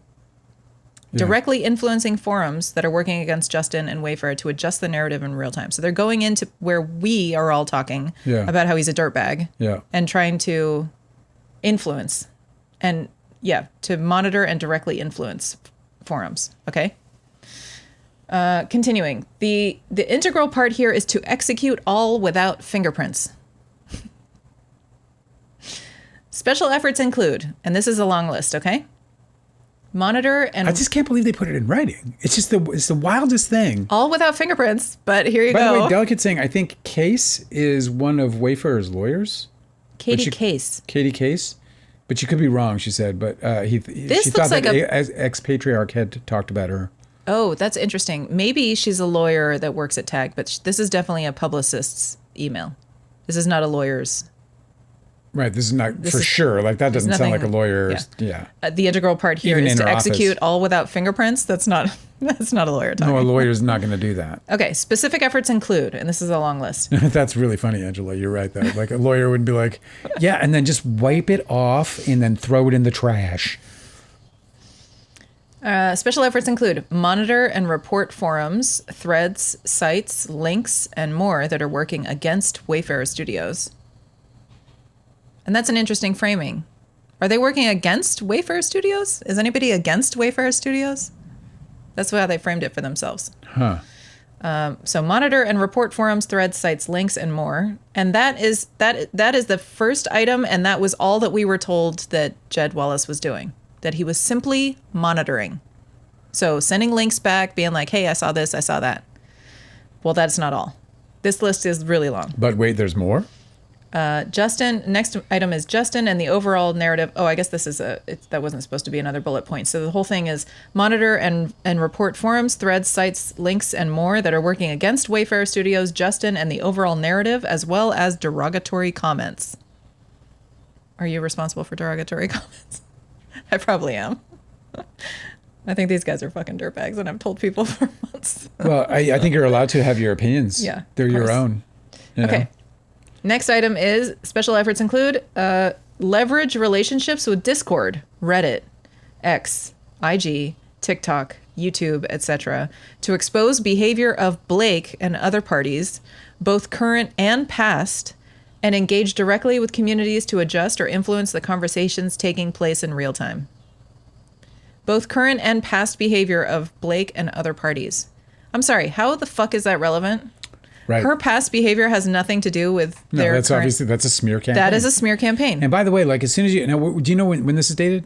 Yeah. Directly influencing forums that are working against Justin and Wayfarer to adjust the narrative in real time. So they're going into where we are all talking about how he's a dirtbag and trying to influence and, to monitor and directly influence forums. Okay? Continuing. The integral part here is to execute all without fingerprints. Special efforts include, and this is a long list, okay? Monitor and... I just can't believe they put it in writing. It's just it's the wildest thing. All without fingerprints, but here you go. By the way, Delicate saying, I think Case is one of Wayfarer's lawyers. Katie Case. Katie Case. But you could be wrong, she said. But she looks thought like that ex-patriarch had talked about her. Oh, that's interesting. Maybe she's a lawyer that works at TAG, but this is definitely a publicist's email. This is not a lawyer's Right. This is not for sure. Like that doesn't sound like a lawyer. Yeah. The integral part here Even is in to her execute office. all without fingerprints. That's not a lawyer talking. No, a lawyer's not going to do that. Okay. Specific efforts include, and this is a long list. That's really funny, Angela. You're right, though. Like a lawyer would be like, yeah, and then just wipe it off and then throw it in the trash. Special efforts include monitor and report forums, threads, sites, links, and more that are working against Wayfarer Studios. And that's an interesting framing. Are they working against Wayfarer Studios? Is anybody against Wayfarer Studios? That's how they framed it for themselves. Huh. So monitor and report forums, threads, sites, links, and more. And that is the first item, and that was all that we were told that Jed Wallace was doing. That he was simply monitoring. So sending links back, being like, hey, I saw this, I saw that. Well, that's not all. This list is really long. But wait, there's more? Justin, next item is Justin and the overall narrative. Oh, I guess this is that wasn't supposed to be another bullet point. So the whole thing is monitor and report forums, threads, sites, links, and more that are working against Wayfarer Studios, Justin, and the overall narrative, as well as derogatory comments. Are you responsible for derogatory comments? I probably am. I think these guys are fucking dirtbags, and I've told people for months. Well, I think you're allowed to have your opinions. Yeah, They're your own. Okay. Know? Next item is special efforts include leverage relationships with Discord, Reddit, X, IG, TikTok, YouTube, etc., to expose behavior of Blake and other parties, both current and past, and engage directly with communities to adjust or influence the conversations taking place in real time. Both current and past behavior of Blake and other parties. I'm sorry, how the fuck is that relevant? Right. Her past behavior has nothing to do with their that's current... obviously, that's a smear campaign. That is a smear campaign. And by the way, like as soon as you... Now, do you know when this is dated?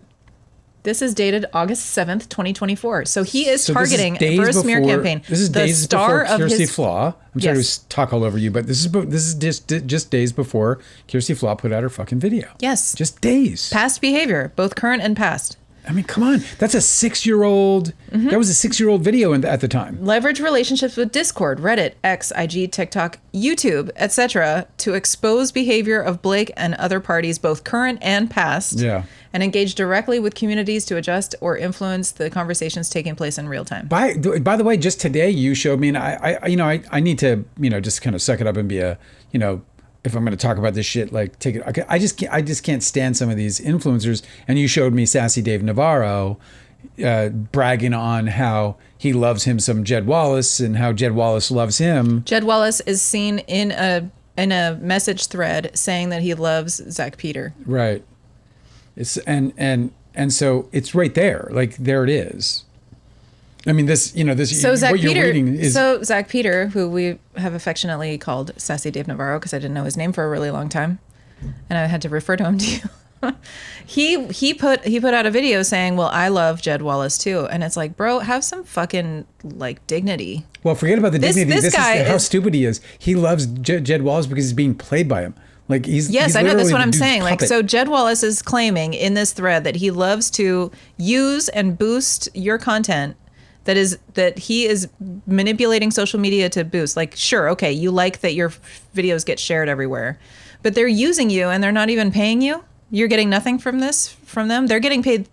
This is dated August 7th, 2024. So he is targeting days for a smear before, campaign. This is the days star before of Kirsty his... Flaw. I'm sorry to talk all over you, but this is just days before Kirsty Flaw put out her fucking video. Yes. Just days. Past behavior, both current and past. I mean, come on. That's a 6-year-old... Mm-hmm. That was a 6-year-old video at the time. Leverage relationships with Discord, Reddit, X, IG, TikTok, YouTube, etc. to expose behavior of Blake and other parties, both current and past. Yeah. And engage directly with communities to adjust or influence the conversations taking place in real time. By the way, just today you showed me, and I need to, just kind of suck it up and be a, if I'm going to talk about this shit, like take it. I just can't stand some of these influencers. And you showed me Sassy Dave Navarro bragging on how he loves him some Jed Wallace and how Jed Wallace loves him. Jed Wallace is seen in a message thread saying that he loves Zach Peter. Right. It's and so it's right there. Like there it is. I mean, this. So Zach what you're Peter. reading is, So Zach Peter, who we have affectionately called Sassy Dave Navarro because I didn't know his name for a really long time, and I had to refer to him to you. he put out a video saying, "Well, I love Jed Wallace too," and it's like, bro, have some fucking like dignity. Well, forget about the dignity. This guy is how stupid he is. He loves Jed Wallace because he's being played by him. Like he's I know that's what I'm saying. Puppet. Like, so Jed Wallace is claiming in this thread that he loves to use and boost your content. That he is manipulating social media to boost. Like, sure, okay, you like that your videos get shared everywhere, but they're using you and they're not even paying you. You're getting nothing from them. They're getting paid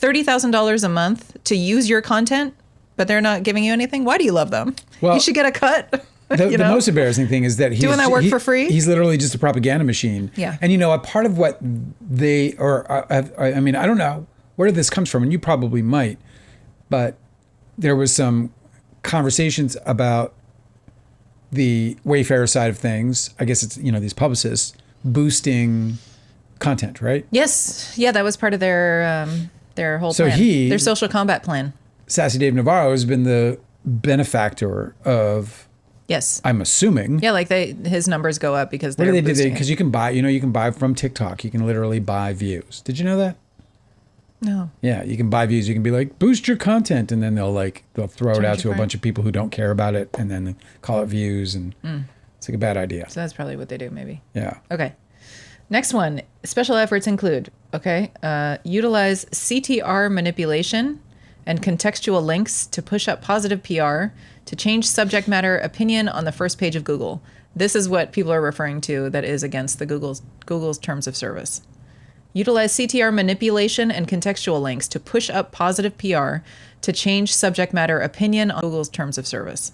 $30,000 a month to use your content, but they're not giving you anything. Why do you love them? Well, you should get a cut. The most embarrassing thing is that he's doing that work for free. He's literally just a propaganda machine. Yeah. And a part of what they are, I mean, I don't know where this comes from, and you probably might, but there was some conversations about the Wayfarer side of things. I guess it's, these publicists boosting content, right? Yes. Yeah, that was part of their whole plan. Their social combat plan. Sassy Dave Navarro has been the benefactor of... Yes. I'm assuming. Yeah, like his numbers go up because they're boosting it. Because you can buy, you can buy from TikTok. You can literally buy views. Did you know that? No. Yeah, you can buy views. You can be like, boost your content, and then they'll throw it out to a bunch of people who don't care about it, and then they call it views, and it's like a bad idea. So that's probably what they do, maybe. Yeah. Okay. Next one. Special efforts include, utilize CTR manipulation and contextual links to push up positive PR to change subject matter opinion on the first page of Google. This is what people are referring to that is against the Google's terms of service. Utilize CTR manipulation and contextual links to push up positive PR to change subject matter opinion on Google's terms of service.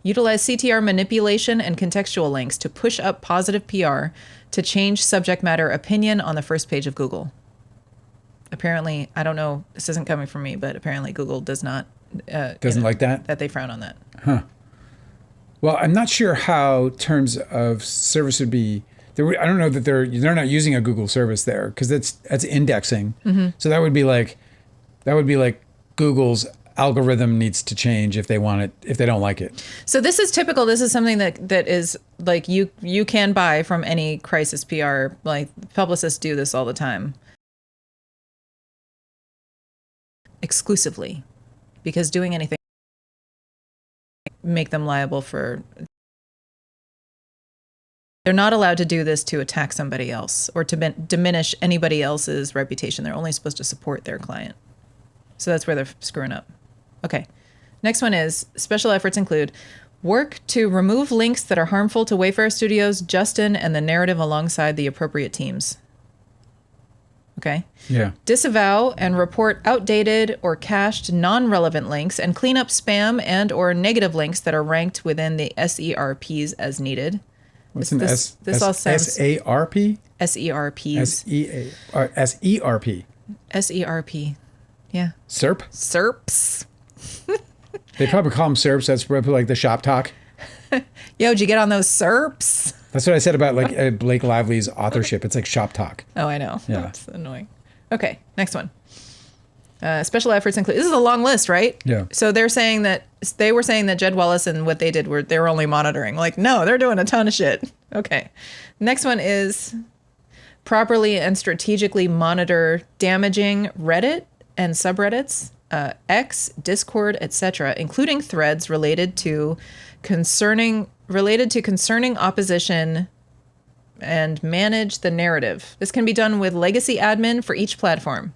Utilize CTR manipulation and contextual links to push up positive PR to change subject matter opinion on the first page of Google. Apparently, I don't know, this isn't coming from me, but apparently Google does not... Doesn't like that? That they frown on that. Huh. Well, I'm not sure how terms of service would be. I don't know that they're not using a Google service there because that's indexing. Mm-hmm. So that would be like Google's algorithm needs to change if they want it, if they don't like it. So this is typical. This is something that is like you can buy from any crisis PR. Like publicists do this all the time. Exclusively, because doing anything make them liable for. They're not allowed to do this to attack somebody else or to diminish anybody else's reputation. They're only supposed to support their client. So that's where they're screwing up. Okay. Next one is special efforts include work to remove links that are harmful to Wayfair Studios, Justin, and the narrative alongside the appropriate teams. Okay. Yeah. Disavow and report outdated or cached non-relevant links and clean up spam and or negative links that are ranked within the SERPs as needed. What's this all sounds SARP? SERPs. SERP. SERP. Yeah. SERP? SERPs. They probably call them SERPs. That's probably like the shop talk. Yo, did you get on those SERPs? That's what I said about like Blake Lively's authorship. It's like shop talk. Oh, I know. Yeah. That's annoying. Okay, next one. Special efforts include. This is a long list, right? Yeah. So they were saying that Jed Wallace and what they did they were only monitoring. Like, no, they're doing a ton of shit. Okay. Next one is properly and strategically monitor damaging Reddit and subreddits, X, Discord, etc., including threads related to concerning opposition and manage the narrative. This can be done with legacy admin for each platform.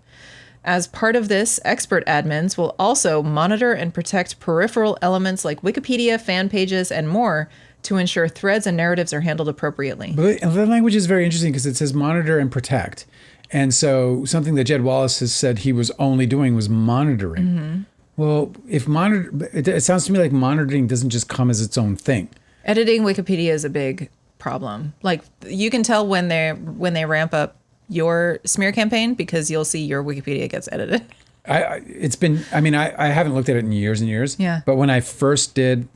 As part of this, expert admins will also monitor and protect peripheral elements like Wikipedia, fan pages, and more to ensure threads and narratives are handled appropriately. But the language is very interesting because it says monitor and protect. And so something that Jed Wallace has said he was only doing was monitoring. Mm-hmm. Well, it sounds to me like monitoring doesn't just come as its own thing. Editing Wikipedia is a big problem. Like you can tell when they ramp up your smear campaign because you'll see your Wikipedia gets edited. I haven't looked at it in years and years. Yeah. But when I first did,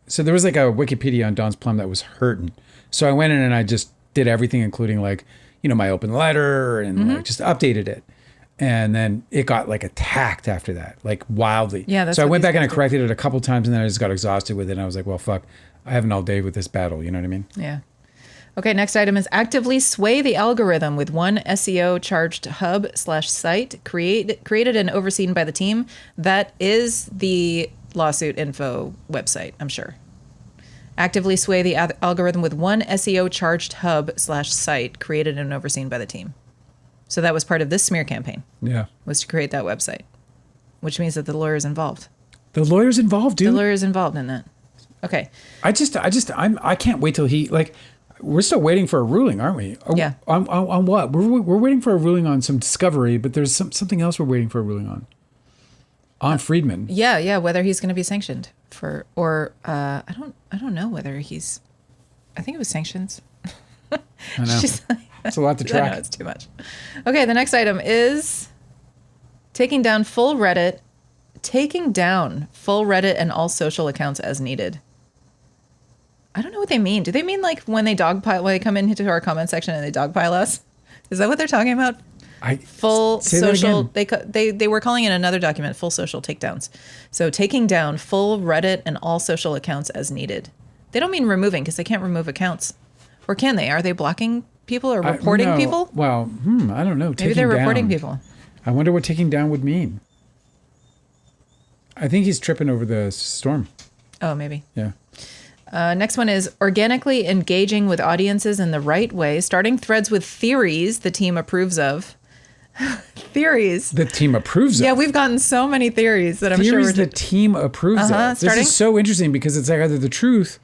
so there was like a Wikipedia on Dawn's Plum that was hurting. So I went in and I just did everything, including like, my open letter and like just updated it. And then it got like attacked after that, like wildly. Yeah. So I went back and I corrected it a couple times and then I just got exhausted with it. And I was like, well, fuck, I have an all day with this battle. You know what I mean? Yeah. Okay, next item is actively sway the algorithm with one SEO charged hub/site created and overseen by the team. That is the lawsuit info website, I'm sure. Actively sway the algorithm with one SEO charged hub/site created and overseen by the team. So that was part of this smear campaign. Yeah. Was to create that website, which means that the lawyer's involved. The lawyer's involved, dude. The lawyer's involved in that. Okay. I can't wait till we're still waiting for a ruling, aren't we? Yeah. On what? We're waiting for a ruling on some discovery, but there's something else we're waiting for a ruling on. On Friedman. Yeah. Whether he's going to be sanctioned I don't know whether he's. I think it was sanctions. I know. It's a lot to track. I know, it's too much. Okay, the next item is taking down full Reddit and all social accounts as needed. I don't know what they mean. Do they mean like when they come into our comment section and they dogpile us? Is that what they're talking about? Full social. They were calling it another document, full social takedowns. So taking down full Reddit and all social accounts as needed. They don't mean removing because they can't remove accounts, or can they? Are they blocking people or reporting people? Well, I don't know. Maybe they're reporting people. I wonder what taking down would mean. I think he's tripping over the storm. Oh, maybe. Yeah. Next one is organically engaging with audiences in the right way, starting threads with theories the team approves of. Theories. The team approves of? Yeah, we've gotten so many theories that I'm sure the team approves of. This is so interesting because it's like either the truth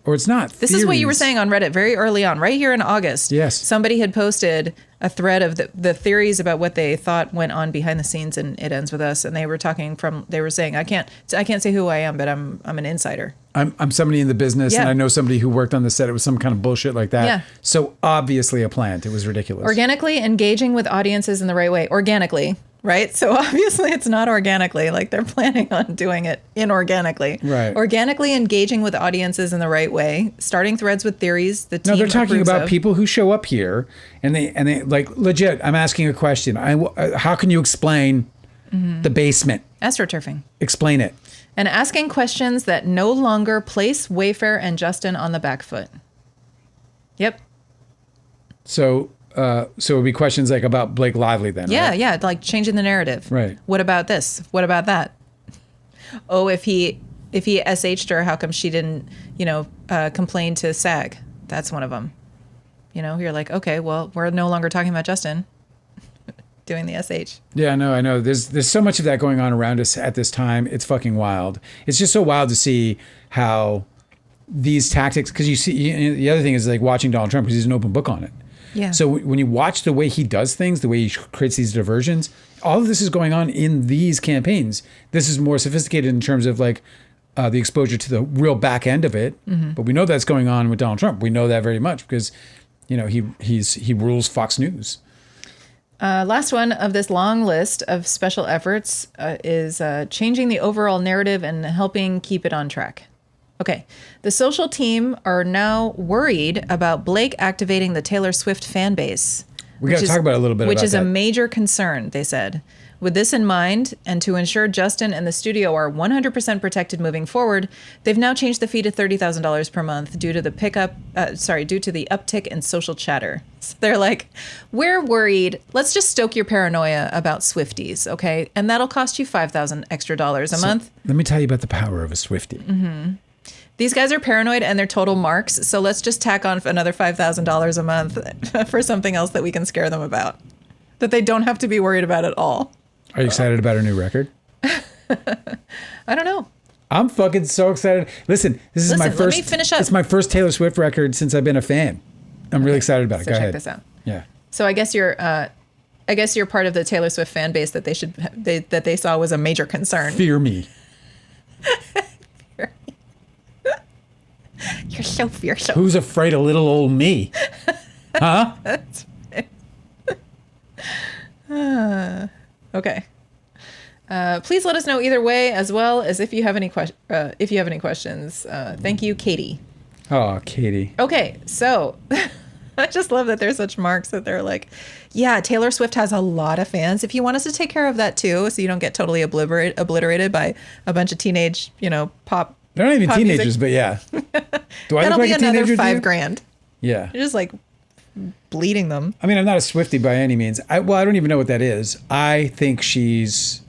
or it's not. This is what you were theories. saying on Reddit very early on, right here in August. Yes. Somebody had posted a thread of the theories about what they thought went on behind the scenes in It Ends With Us, and they were saying, I can't say who I am, but I'm an insider. I'm somebody in the business, and I know somebody who worked on the set. It was some kind of bullshit like that. Yeah. So obviously a plant. It was ridiculous. Organically engaging with audiences in the right way. Organically, right? So obviously it's not organically. Like they're planning on doing it inorganically. Right. Organically engaging with audiences in the right way. Starting threads with theories. The team No, they're talking approves about of. people who show up here, and they like legit. I'm asking a question. How can you explain the basement? AstroTurfing. Explain it. And asking questions that no longer place Wayfair and Justin on the back foot. Yep. So it would be questions like about Blake Lively then. Yeah, right? yeah, like changing the narrative. Right. What about this? What about that? Oh, if he SH'd her, how come she didn't, complain to SAG? That's one of them. You're like, okay, well, we're no longer talking about Justin doing the SH. Yeah, no, I know. There's so much of that going on around us at this time. It's fucking wild. It's just so wild to see how these tactics, because you see, the other thing is like watching Donald Trump because he's an open book on it. Yeah. So when you watch the way he does things, the way he creates these diversions, all of this is going on in these campaigns. This is more sophisticated in terms of like the exposure to the real back end of it. Mm-hmm. But we know that's going on with Donald Trump. We know that very much because, he rules Fox News. Last one of this long list of special efforts is changing the overall narrative and helping keep it on track. Okay. The social team are now worried about Blake activating the Taylor Swift fan base. We got to talk about a little bit about that. Which is a major concern, they said. With this in mind, and to ensure Justin and the studio are 100% protected moving forward, they've now changed the fee to $30,000 per month due to the uptick in social chatter. So they're like, we're worried. Let's just stoke your paranoia about Swifties, okay? And that'll cost you $5,000 extra a month. Let me tell you about the power of a Swiftie. Mm-hmm. These guys are paranoid and they're total marks, so let's just tack on another $5,000 a month for something else that we can scare them about, that they don't have to be worried about at all. Are you excited about her new record? I don't know. I'm fucking so excited. Listen, my first. Let me finish up. It's my first Taylor Swift record since I've been a fan. I'm really excited about it. So Go check ahead. this out. Yeah. So I guess you're part of the Taylor Swift fan base that they saw was a major concern. Fear me. You're so fearsome. Who's afraid of little old me? Huh? That's right. Okay. Please let us know either way, as well as if you have any questions. Thank you, Katie. Oh, Katie. Okay, so I just love that there's such marks that they're like, yeah, Taylor Swift has a lot of fans. If you want us to take care of that too, so you don't get totally obliterated by a bunch of teenage, pop. They're not even pop teenagers, music. but yeah. Do I That'll look be like a another teenager to you? $5,000. Yeah. You're just like bleeding them. I mean, I'm not a Swiftie by any means. I don't even know what that is. I think she's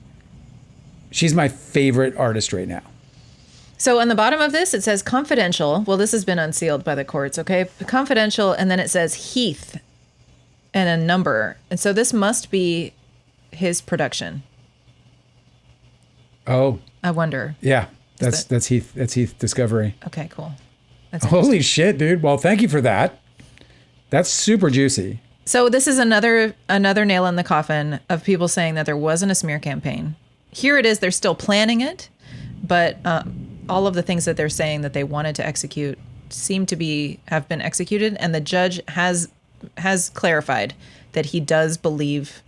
my favorite artist right now. So on the bottom of this, it says confidential. Well, this has been unsealed by the courts, okay? Confidential, and then it says Heath and a number. And so this must be his production. Oh. I wonder. Yeah. That's Heath. That's Heath Discovery. Okay, cool. That's Holy shit, dude. Well, thank you for that. That's super juicy. So this is another nail in the coffin of people saying that there wasn't a smear campaign. Here it is. They're still planning it, but all of the things that they're saying that they wanted to execute seem to have been executed, and the judge has clarified that he does believe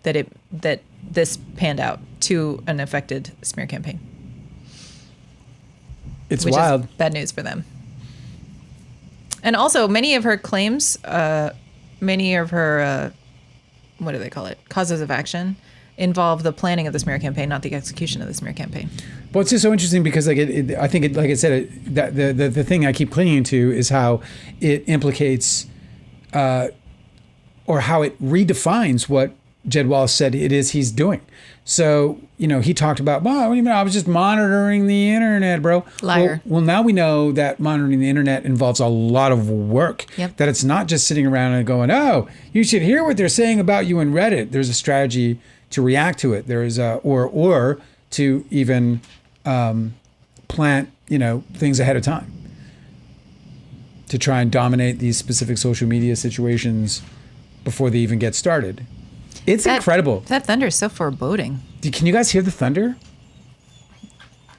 that this panned out to an affected smear campaign. It's which wild. Is bad news for them. And also, many of her claims, many of her, what do they call it? Causes of action involve the planning of the smear campaign, not the execution of the smear campaign. Well, it's just so interesting because, like, I think, like I said, that the thing I keep clinging to is how it implicates, or how it redefines what Jed Wallace said it is he's doing. So, he talked about, well, what do you mean? I was just monitoring the internet, bro. Liar. Well, now we know that monitoring the internet involves a lot of work. Yep. That it's not just sitting around and going, oh, you should hear what they're saying about you in Reddit. There's a strategy to react to it. There is or to even plant, things ahead of time. to try and dominate these specific social media situations before they even get started. It's incredible. That thunder is so foreboding. Can you guys hear the thunder?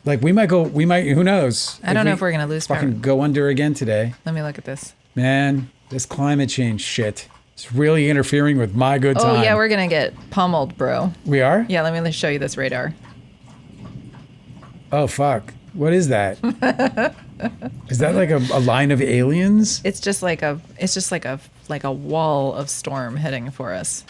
Like who knows? I don't know if we're going to lose power. Fucking go under again today. Let me look at this. Man, this climate change shit. It's really interfering with my good time. Oh, yeah, we're going to get pummeled, bro. We are? Yeah, let me show you this radar. Oh, fuck. What is that? Is that like a line of aliens? It's just like a wall of storm heading for us.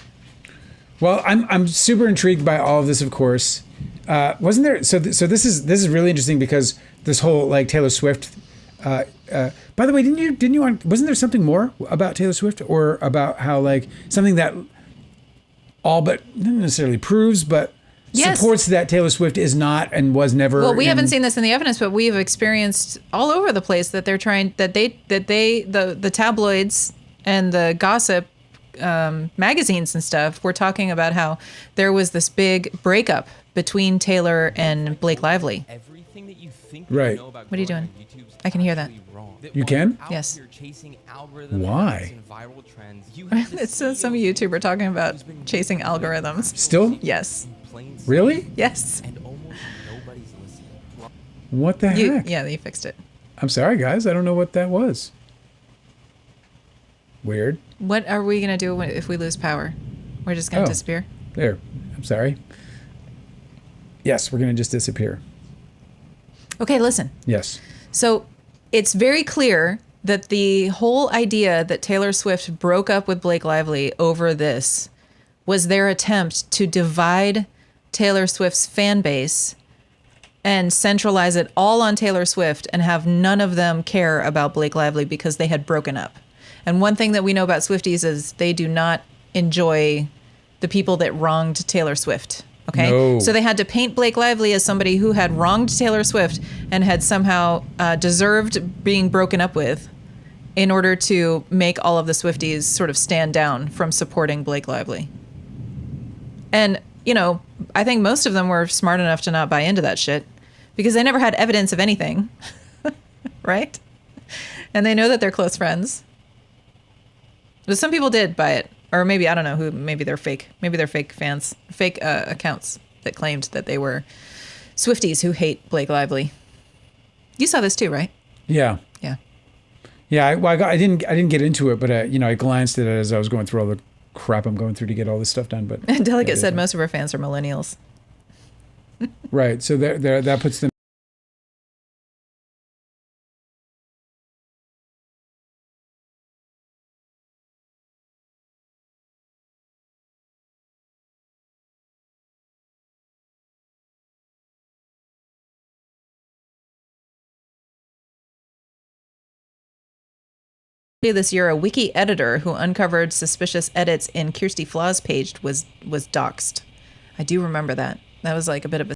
Well, I'm super intrigued by all of this, of course. Wasn't there? So this is really interesting because this whole like Taylor Swift. By the way, didn't you wasn't there something more about Taylor Swift or about how like something that all but not necessarily proves but supports that Taylor Swift is not and was never. Well, we haven't seen this in the evidence, but we have experienced all over the place that they're trying the tabloids and the gossip magazines and stuff were talking about how there was this big breakup between Taylor and Blake Lively. Everything that you think right. you know about what are you doing? I can hear that. You can? Yes. Why? It's some YouTuber talking about chasing algorithms. Still? Yes. Really? Yes. And almost nobody's listening. What the heck? Yeah, you fixed it. I'm sorry, guys. I don't know what that was. Weird. What are we going to do if we lose power? We're just going to disappear? There. I'm sorry. Yes, we're going to just disappear. Okay, listen. Yes. So it's very clear that the whole idea that Taylor Swift broke up with Blake Lively over this was their attempt to divide Taylor Swift's fan base and centralize it all on Taylor Swift and have none of them care about Blake Lively because they had broken up. And one thing that we know about Swifties is they do not enjoy the people that wronged Taylor Swift. Okay. No. So they had to paint Blake Lively as somebody who had wronged Taylor Swift and had somehow deserved being broken up with in order to make all of the Swifties sort of stand down from supporting Blake Lively. And, you know, I think most of them were smart enough to not buy into that shit because they never had evidence of anything. Right? And they know that they're close friends. But some people did buy it. Or maybe, I don't know who, maybe they're fake. Maybe they're fake fans, fake accounts that claimed that they were Swifties who hate Blake Lively. You saw this too, right? Yeah. Yeah. Yeah. I didn't get into it, but I glanced at it as I was going through all the crap I'm going through to get all this stuff done. But Delegate said most of her fans are millennials. Right. So that puts them. This year, a wiki editor who uncovered suspicious edits in Kirsty Flaw's page was doxxed. I do remember that. That was like a bit of a